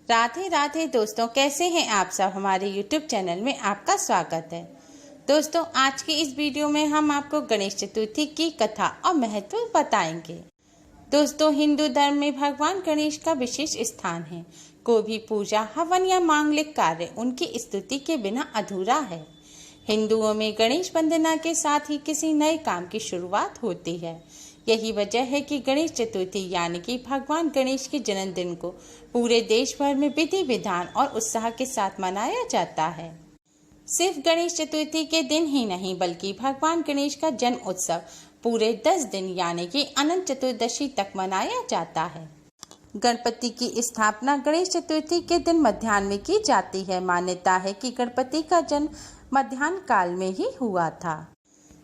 राधे राधे दोस्तों, कैसे हैं आप सब। हमारे YouTube चैनल में आपका स्वागत है। दोस्तों, आज की इस वीडियो में हम आपको गणेश चतुर्थी की कथा और महत्व बताएंगे। दोस्तों, हिंदू धर्म में भगवान गणेश का विशेष स्थान है। कोई भी पूजा, हवन या मांगलिक कार्य उनकी स्तुति के बिना अधूरा है। हिंदुओं में गणेश वंदना के साथ ही किसी नए काम की शुरुआत होती है। यही वजह है कि गणेश चतुर्थी यानी कि भगवान गणेश के जन्मदिन को पूरे देश भर में विधि विधान और उत्साह के साथ मनाया जाता है। सिर्फ गणेश चतुर्थी के दिन ही नहीं, बल्कि भगवान गणेश का जन्म उत्सव पूरे 10 दिन यानी कि अनंत चतुर्दशी तक मनाया जाता है। गणपति की स्थापना गणेश चतुर्थी के दिन मध्याह्न में की जाती है। मान्यता है कि गणपति का जन्म मध्याह्न काल में ही हुआ था।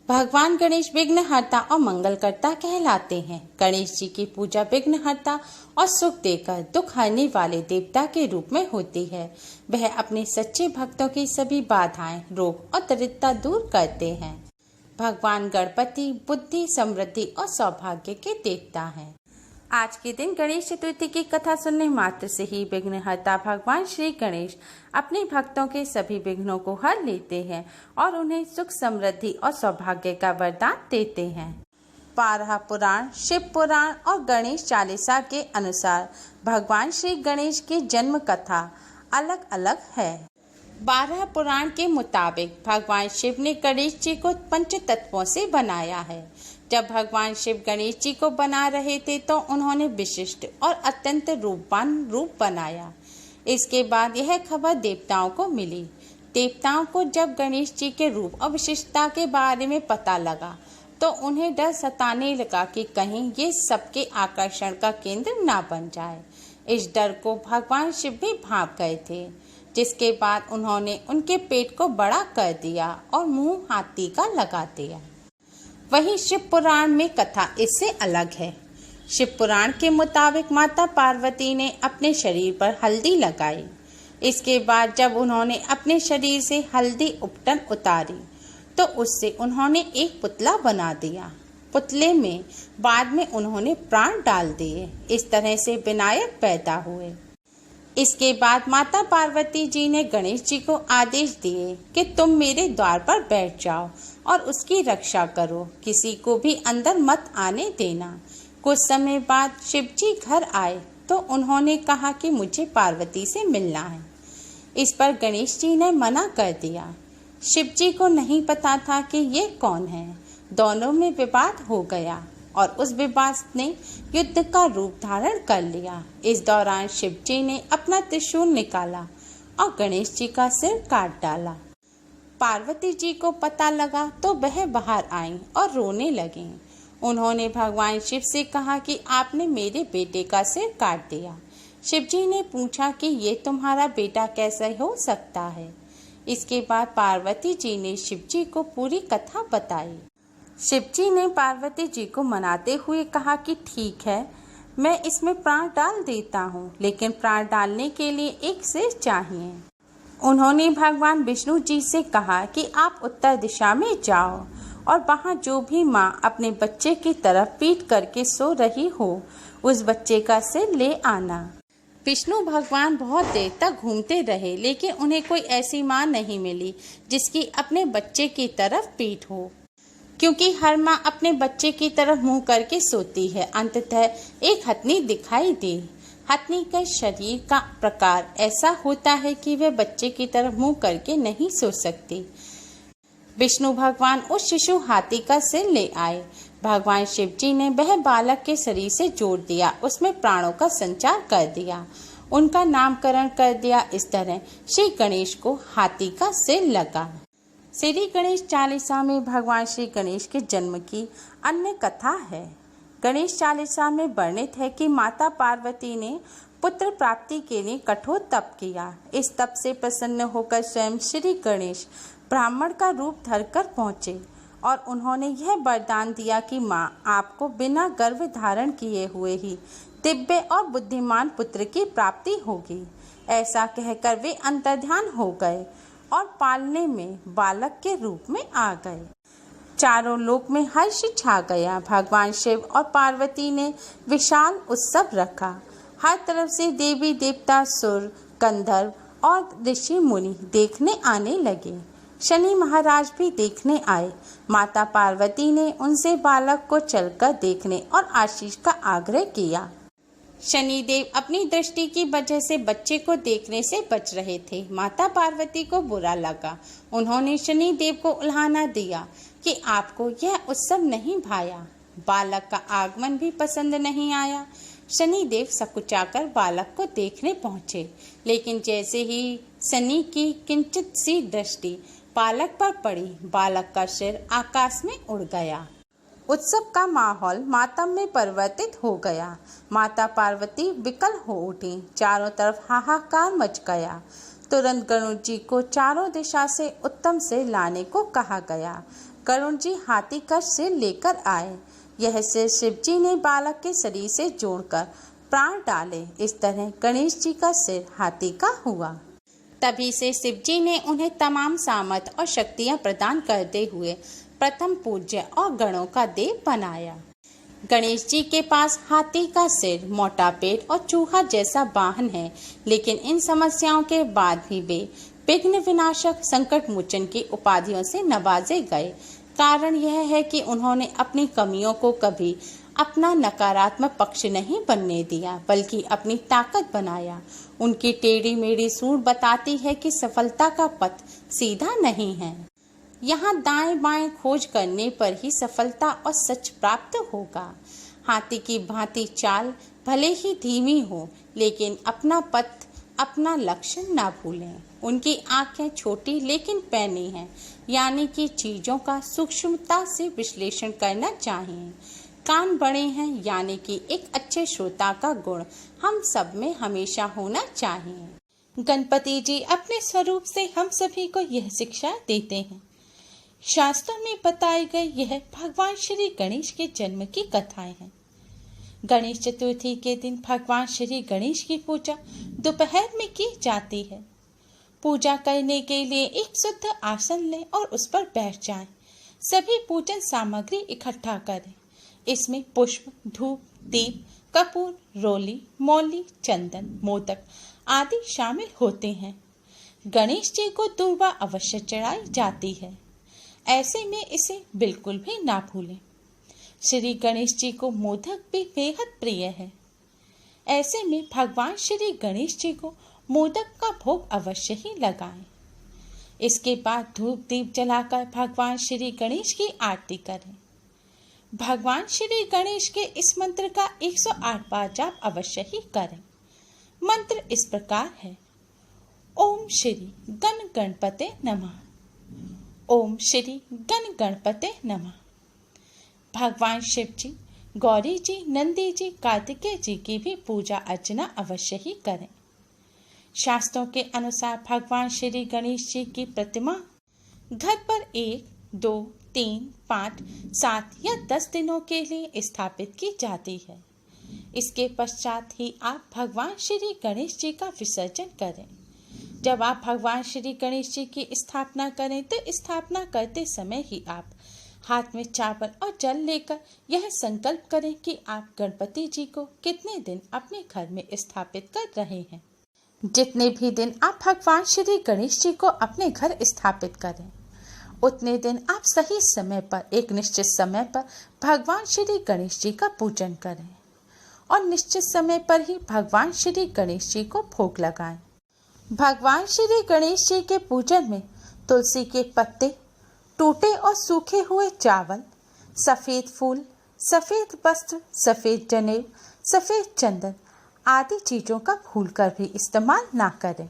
भगवान गणेश विघ्नहर्ता और मंगलकर्ता कहलाते हैं। गणेश जी की पूजा विघ्नहर्ता और सुख देकर दुख हरने वाले देवता के रूप में होती है। वह अपने सच्चे भक्तों की सभी बाधाएं, रोग और दरिद्रता दूर करते हैं। भगवान गणपति बुद्धि, समृद्धि और सौभाग्य के देवता हैं। आज के दिन गणेश चतुर्थी की कथा सुनने मात्र से ही विघ्नहर्ता भगवान श्री गणेश अपने भक्तों के सभी विघ्नों को हर लेते हैं और उन्हें सुख, समृद्धि और सौभाग्य का वरदान देते हैं। 12 पुराण, शिव पुराण और गणेश चालीसा के अनुसार भगवान श्री गणेश की जन्म कथा अलग अलग है। 12 पुराण के मुताबिक भगवान शिव ने गणेश जी को पंच तत्वों से बनाया है। जब भगवान शिव गणेश जी को बना रहे थे तो उन्होंने विशिष्ट और अत्यंत रूपवान रूप बनाया। इसके बाद यह खबर देवताओं को मिली। देवताओं को जब गणेश जी के रूप और विशिष्टता के बारे में पता लगा तो उन्हें डर सताने लगा कि कहीं ये सबके आकर्षण का केंद्र ना बन जाए। इस डर को भगवान शिव भी भांप गए थे, जिसके बाद उन्होंने उनके पेट को बड़ा कर दिया और मुंह हाथी का लगा दिया। वहीं शिव पुराण में कथा इससे अलग है। शिव पुराण के मुताबिक माता पार्वती ने अपने शरीर पर हल्दी लगाई। इसके बाद जब उन्होंने अपने शरीर से हल्दी उपटन उतारी तो उससे उन्होंने एक पुतला बना दिया। पुतले में बाद में उन्होंने प्राण डाल दिए। इस तरह से विनायक पैदा हुए। इसके बाद माता पार्वती जी ने गणेश जी को आदेश दिए कि तुम मेरे द्वार पर बैठ जाओ और उसकी रक्षा करो, किसी को भी अंदर मत आने देना। कुछ समय बाद शिव जी घर आए तो उन्होंने कहा कि मुझे पार्वती से मिलना है। इस पर गणेश जी ने मना कर दिया। शिव जी को नहीं पता था कि ये कौन है। दोनों में विवाद हो गया और उस विवाद ने युद्ध का रूप धारण कर लिया। इस दौरान शिव जी ने अपना त्रिशूल निकाला और गणेश जी का सिर काट डाला। पार्वती जी को पता लगा तो वह बाहर आईं और रोने लगीं। उन्होंने भगवान शिव से कहा कि आपने मेरे बेटे का सिर काट दिया। शिव जी ने पूछा कि ये तुम्हारा बेटा कैसे हो सकता है। इसके बाद पार्वती जी ने शिव जी को पूरी कथा बताई। शिव जी ने पार्वती जी को मनाते हुए कहा कि ठीक है, मैं इसमें प्राण डाल देता हूँ, लेकिन प्राण डालने के लिए एक सिर चाहिए। उन्होंने भगवान विष्णु जी से कहा कि आप उत्तर दिशा में जाओ और वहाँ जो भी माँ अपने बच्चे की तरफ पीठ करके सो रही हो उस बच्चे का सिर ले आना। विष्णु भगवान बहुत देर तक घूमते रहे, लेकिन उन्हें कोई ऐसी माँ नहीं मिली जिसकी अपने बच्चे की तरफ पीठ हो, क्योंकि हर माँ अपने बच्चे की तरफ मुंह करके सोती है। अंततः एक हथनी दिखाई दी। हथनी के शरीर का प्रकार ऐसा होता है कि वह बच्चे की तरफ मुंह करके नहीं सो सकती। विष्णु भगवान उस शिशु हाथी का सिर ले आए। भगवान शिव जी ने वह बालक के शरीर से जोड़ दिया, उसमें प्राणों का संचार कर दिया, उनका नामकरण कर दिया। इस तरह श्री गणेश को हाथी का सिर लगा। श्री गणेश चालीसा में भगवान श्री गणेश के जन्म की अन्य कथा है। गणेश चालीसा में वर्णित है कि माता पार्वती ने पुत्र प्राप्ति के लिए कठोर तप किया। इस तप से प्रसन्न होकर स्वयं श्री गणेश ब्राह्मण का रूप धरकर पहुँचे और उन्होंने यह वरदान दिया कि माँ आपको बिना गर्भ धारण किए हुए ही दिव्य और बुद्धिमान पुत्र की प्राप्ति होगी। ऐसा कहकर वे अंतर्ध्यान हो गए और पालने में बालक के रूप में आ गए। चारों लोक में हर्ष छा गया। भगवान शिव और पार्वती ने विशाल उत्सव रखा। हर तरफ से देवी देवता, सुर, गंधर्व और ऋषि मुनि देखने आने लगे। शनि महाराज भी देखने आए। माता पार्वती ने उनसे बालक को चलकर देखने और आशीष का आग्रह किया। शनिदेव अपनी दृष्टि की वजह से बच्चे को देखने से बच रहे थे। माता पार्वती को बुरा लगा। उन्होंने शनिदेव को उल्हाना दिया कि आपको यह उत्सव नहीं भाया। बालक का आगमन भी पसंद नहीं आया। शनिदेव सकुचाकर बालक को देखने पहुंचे, लेकिन जैसे ही शनि की किंचित सी दृष्टि बालक पर पड़ी, बालक का सिर आकाश में उड़ गया। उत्सव का माहौल मातम में परिवर्तित हो गया। माता पार्वती विकल हो उठी। चारों तरफ हाहाकार मच गया। तुरंत गरुड़ जी को चारों दिशा से उत्तम से लाने को कहा गया। गरुड़ जी हाथी का सिर लेकर आए। यह सिर शिव जी ने बालक के शरीर से जोड़कर प्राण डाले। इस तरह गणेश जी का सिर हाथी का हुआ। तभी से शिव जी ने उन्हें तमाम सामर्थ और शक्तियां प्रदान करते हुए प्रथम पूज्य और गणों का देव बनाया। गणेश जी के पास हाथी का सिर, मोटा पेट और चूहा जैसा वाहन है, लेकिन इन समस्याओं के बाद भी वे विघ्न विनाशक, संकट मोचन की उपाधियों से नवाजे गए। कारण यह है कि उन्होंने अपनी कमियों को कभी अपना नकारात्मक पक्ष नहीं बनने दिया, बल्कि अपनी ताकत बनाया। उनकी टेढ़ी मेढ़ी सूंड बताती है कि सफलता का पथ सीधा नहीं है। यहाँ दाएं बाएं खोज करने पर ही सफलता और सच प्राप्त होगा। हाथी की भांति चाल भले ही धीमी हो, लेकिन अपना पथ, अपना लक्ष्य ना भूलें। उनकी आंखें छोटी लेकिन पैनी हैं, यानी कि चीजों का सूक्ष्मता से विश्लेषण करना चाहिए। कान बड़े हैं, यानी कि एक अच्छे श्रोता का गुण हम सब में हमेशा होना चाहिए। गणपति जी अपने स्वरूप से हम सभी को यह शिक्षा देते हैं। शास्त्रों में बताए गए यह भगवान श्री गणेश के जन्म की कथाएं हैं। गणेश चतुर्थी के दिन भगवान श्री गणेश की पूजा दोपहर में की जाती है। पूजा करने के लिए एक शुद्ध आसन लें और उस पर बैठ जाएं। सभी पूजन सामग्री इकट्ठा करें। इसमें पुष्प, धूप, दीप, कपूर, रोली, मौली, चंदन, मोदक आदि शामिल होते हैं। गणेश जी को दूर्वा अवश्य चढ़ाई जाती है। ऐसे में इसे बिल्कुल भी ना भूलें। श्री गणेश जी को मोदक भी बेहद प्रिय है। ऐसे में भगवान श्री गणेश जी को मोदक का भोग अवश्य ही लगाएं। इसके बाद धूप दीप जलाकर भगवान श्री गणेश की आरती करें। भगवान श्री गणेश के इस मंत्र का 108 बार जाप अवश्य ही करें। मंत्र इस प्रकार है: ओम श्री गण गणपते नमः। ओम श्री गण गणपते नमः। भगवान शिव जी, गौरी जी, नंदी जी, कार्तिकेय जी की भी पूजा अर्चना अवश्य ही करें। शास्त्रों के अनुसार भगवान श्री गणेश जी की प्रतिमा घर पर 1, 2, 3, 5, 7 या 10 दिनों के लिए स्थापित की जाती है। इसके पश्चात ही आप भगवान श्री गणेश जी का विसर्जन करें। जब आप भगवान श्री गणेश जी की स्थापना करें तो स्थापना करते समय ही आप हाथ में चावल और जल लेकर यह संकल्प करें कि आप गणपति जी को कितने दिन अपने घर में स्थापित कर रहे हैं। जितने भी दिन आप भगवान श्री गणेश जी को अपने घर स्थापित करें, उतने दिन आप सही समय पर, एक निश्चित समय पर भगवान श्री गणेश जी का पूजन करें और निश्चित समय पर ही भगवान श्री गणेश जी को भोग लगाएं। भगवान श्री गणेश जी के पूजन में तुलसी के पत्ते, टूटे और सूखे हुए चावल, सफेद फूल, सफेद वस्त्र, सफेद जनेऊ, सफेद चंदन आदि चीजों का भूलकर भी इस्तेमाल ना करें।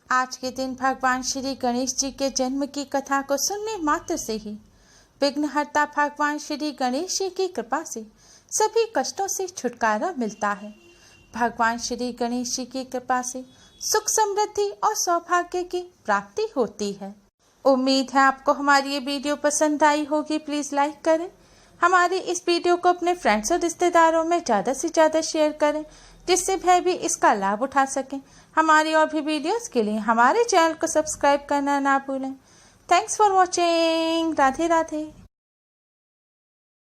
आज के दिन भगवान श्री गणेश जी के जन्म की कथा को सुनने मात्र से ही विघ्नहर्ता भगवान श्री गणेश जी की कृपा से सभी कष्टों से छुटकारा मिलता है। भगवान श्री गणेश जी की कृपा से सुख, समृद्धि और सौभाग्य की प्राप्ति होती है। उम्मीद है आपको हमारी ये वीडियो पसंद आई होगी। प्लीज़ लाइक करें। हमारे इस वीडियो को अपने फ्रेंड्स और रिश्तेदारों में ज़्यादा से ज़्यादा शेयर करें, जिससे वह भी इसका लाभ उठा सकें। हमारी और भी वीडियोस के लिए हमारे चैनल को सब्सक्राइब करना ना भूलें। Thanks for watching. Radhe Radhe.